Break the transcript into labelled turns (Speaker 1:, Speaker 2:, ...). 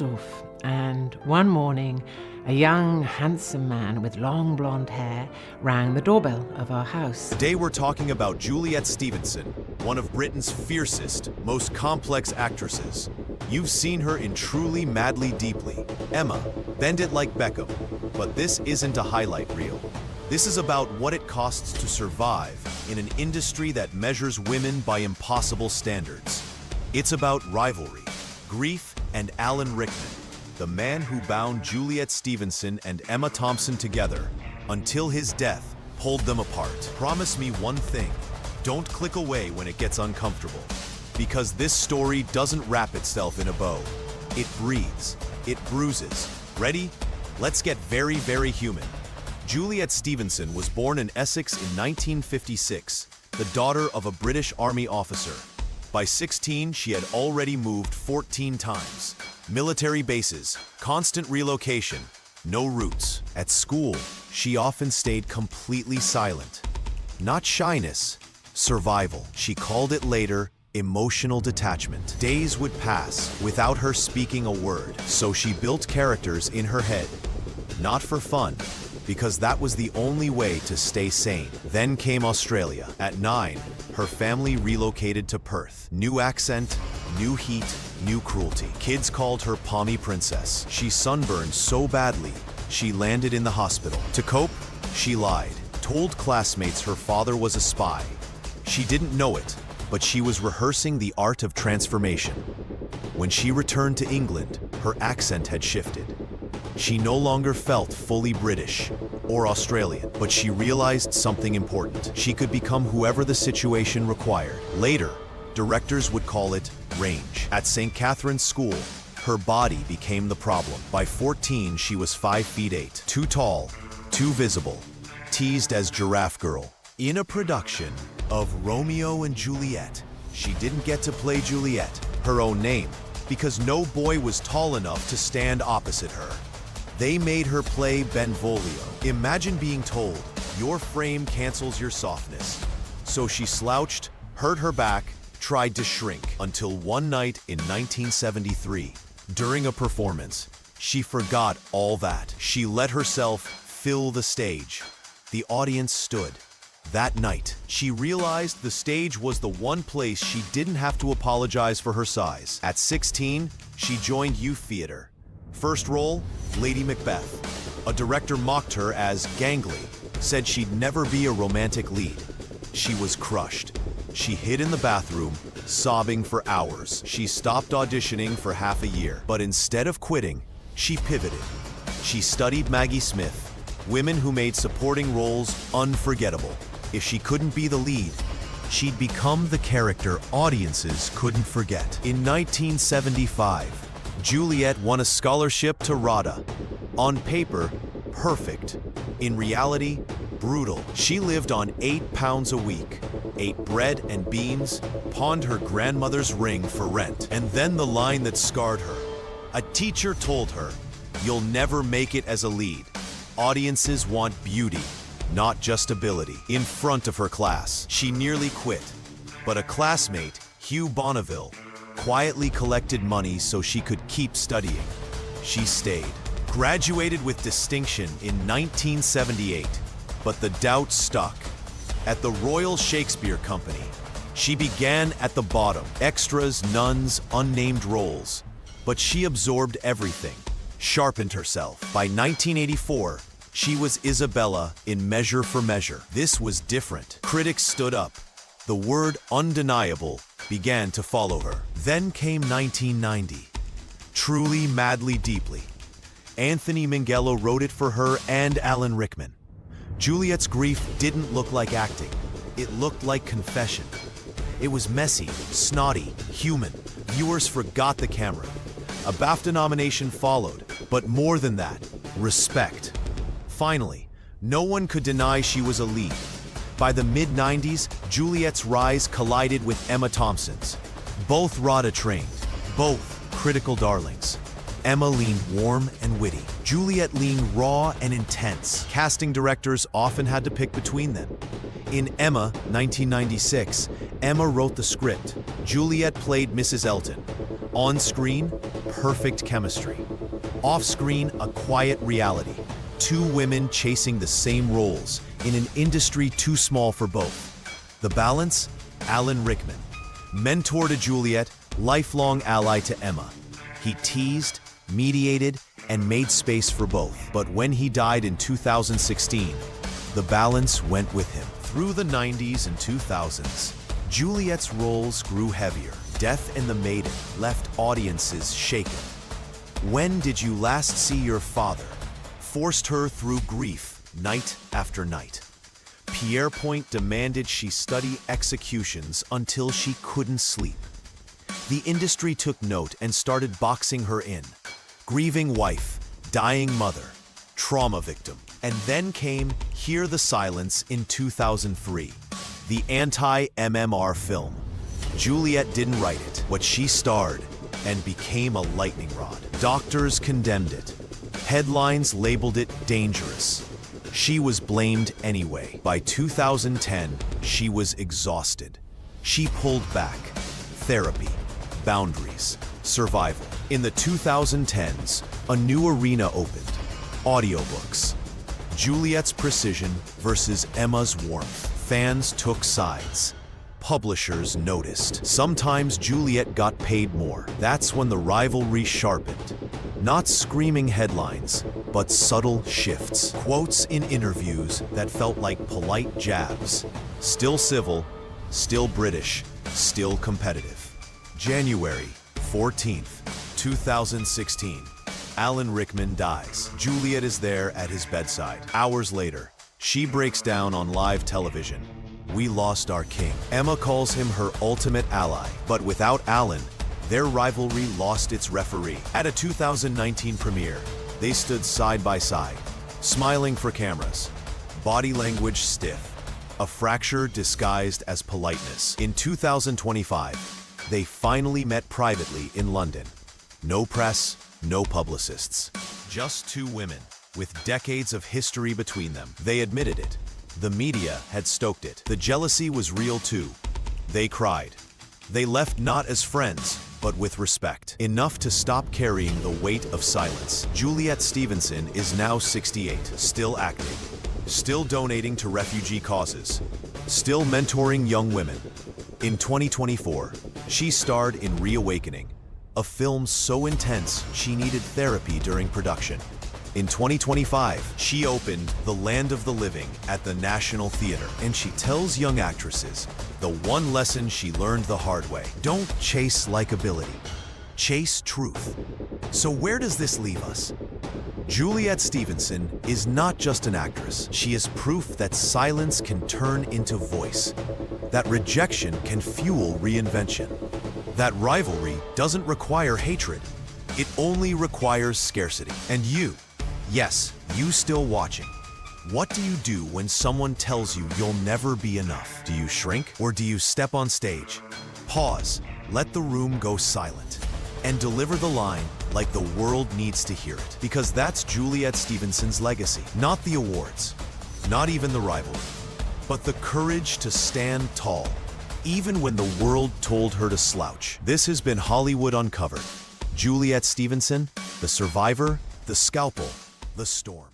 Speaker 1: Düsseldorf, and one morning a young, handsome man with long blonde hair rang the doorbell of our house.
Speaker 2: Today we're talking about Juliet Stevenson, one of Britain's fiercest, most complex actresses. You've seen her in Truly, Madly, Deeply, Emma, Bend It Like Beckham. But this isn't a highlight reel. This is about what it costs to survive in an industry that measures women by impossible standards. It's about rivalry, grief, and Alan Rickman, the man who bound Juliet Stevenson and Emma Thompson together until his death pulled them apart. Promise me one thing: don't click away when it gets uncomfortable, because this story doesn't wrap itself in a bow. It breathes, it bruises. Ready? Let's get very, very human. Juliet Stevenson was born in Essex in 1956, the daughter of a British Army officer. By 16, she had already moved 14 times. Military bases, constant relocation, no roots. At school, she often stayed completely silent. Not shyness, survival. She called it later emotional detachment. Days would pass without her speaking a word, so she built characters in her head. Not for fun, because that was the only way to stay sane. Then came Australia. At 9, her family relocated to Perth. New accent, new heat, new cruelty. Kids called her Pommy Princess. She sunburned so badly, she landed in the hospital. To cope, she lied. Told classmates her father was a spy. She didn't know it, but she was rehearsing the art of transformation. When she returned to England, her accent had shifted. She no longer felt fully British or Australian, but she realized something important. She could become whoever the situation required. Later, directors would call it range. At St. Catherine's School, her body became the problem. By 14, she was 5 feet 8, too tall, too visible, teased as Giraffe Girl. In a production of Romeo and Juliet, she didn't get to play Juliet, her own name, because no boy was tall enough to stand opposite her. They made her play Benvolio. Imagine being told, your frame cancels your softness. So she slouched, hurt her back, tried to shrink, until one night in 1973, during a performance, she forgot all that. She let herself fill the stage. The audience stood. That night, she realized the stage was the one place she didn't have to apologize for her size. At 16, she joined youth theater. First role, Lady Macbeth. A director mocked her as gangly, said she'd never be a romantic lead. She was crushed. She hid in the bathroom, sobbing for hours. She stopped auditioning for half a year, but instead of quitting, she pivoted. She studied Maggie Smith, women who made supporting roles unforgettable. If she couldn't be the lead, she'd become the character audiences couldn't forget. In 1975, Juliet won a scholarship to RADA. On paper, perfect. In reality, brutal. She lived on 8 pounds a week, ate bread and beans, pawned her grandmother's ring for rent. And then the line that scarred her. A teacher told her, "You'll never make it as a lead. Audiences want beauty, not just ability." In front of her class, she nearly quit. But a classmate, Hugh Bonneville, quietly collected money so she could keep studying. She stayed. Graduated with distinction in 1978, but the doubt stuck. At the Royal Shakespeare Company, she began at the bottom. Extras, nuns, unnamed roles. But she absorbed everything, sharpened herself. By 1984, she was Isabella in Measure for Measure. This was different. Critics stood up. The word undeniable began to follow her. Then came 1990. Truly, Madly, Deeply. Anthony Minghella wrote it for her and Alan Rickman. Juliet's grief didn't look like acting. It looked like confession. It was messy, snotty, human. Viewers forgot the camera. A BAFTA nomination followed, but more than that, respect. Finally, no one could deny she was a lead. By the mid-90s, Juliet's rise collided with Emma Thompson's. Both RADA trained, both critical darlings. Emma leaned warm and witty. Juliet leaned raw and intense. Casting directors often had to pick between them. In Emma, 1996, Emma wrote the script. Juliet played Mrs. Elton. On screen, perfect chemistry. Off-screen, a quiet reality. Two women chasing the same roles in an industry too small for both. The balance? Alan Rickman. Mentor to Juliet, lifelong ally to Emma. He teased, mediated, and made space for both. But when he died in 2016, the balance went with him. Through the 90s and 2000s, Juliet's roles grew heavier. Death and the Maiden left audiences shaken. When did you last see your father? Forced her through grief, night after night. Pierre Point demanded she study executions until she couldn't sleep. The industry took note and started boxing her in. Grieving wife, dying mother, trauma victim. And then came Hear the Silence in 2003, the anti-MMR film. Juliet didn't write it, but she starred and became a lightning rod. Doctors condemned it. Headlines labeled it dangerous. She was blamed anyway. By 2010, she was exhausted. She pulled back. Therapy, boundaries, survival. In the 2010s, a new arena opened. Audiobooks. Juliet's precision versus Emma's warmth. Fans took sides. Publishers noticed. Sometimes Juliet got paid more. That's when the rivalry sharpened. Not screaming headlines, but subtle shifts. Quotes in interviews that felt like polite jabs. Still civil, still British, still competitive. January 14th, 2016. Alan Rickman dies. Juliet is there at his bedside. Hours later, she breaks down on live television. We lost our king. Emma calls him her ultimate ally, but without Alan, their rivalry lost its referee. At a 2019 premiere, they stood side by side, smiling for cameras, body language stiff, a fracture disguised as politeness. In 2025, they finally met privately in London. No press, no publicists. Just two women, with decades of history between them. They admitted it. The media had stoked it. The jealousy was real too. They cried. They left not as friends, but with respect. Enough to stop carrying the weight of silence. Juliet Stevenson is now 68, still acting, still donating to refugee causes, still mentoring young women. In 2024, she starred in Reawakening, a film so intense she needed therapy during production. In 2025, she opened The Land of the Living at the National Theatre, and she tells young actresses the one lesson she learned the hard way: don't chase likability, chase truth. So where does this leave us? Juliet Stevenson is not just an actress. She is proof that silence can turn into voice, that rejection can fuel reinvention, that rivalry doesn't require hatred, it only requires scarcity. And you, yes, you still watching, what do you do when someone tells you you'll never be enough? Do you shrink, or do you step on stage, pause, let the room go silent, and deliver the line like the world needs to hear it? Because that's Juliet Stevenson's legacy. Not the awards, not even the rivalry, but the courage to stand tall, even when the world told her to slouch. This has been Hollywood Uncovered. Juliet Stevenson, the survivor, the scalpel, the storm.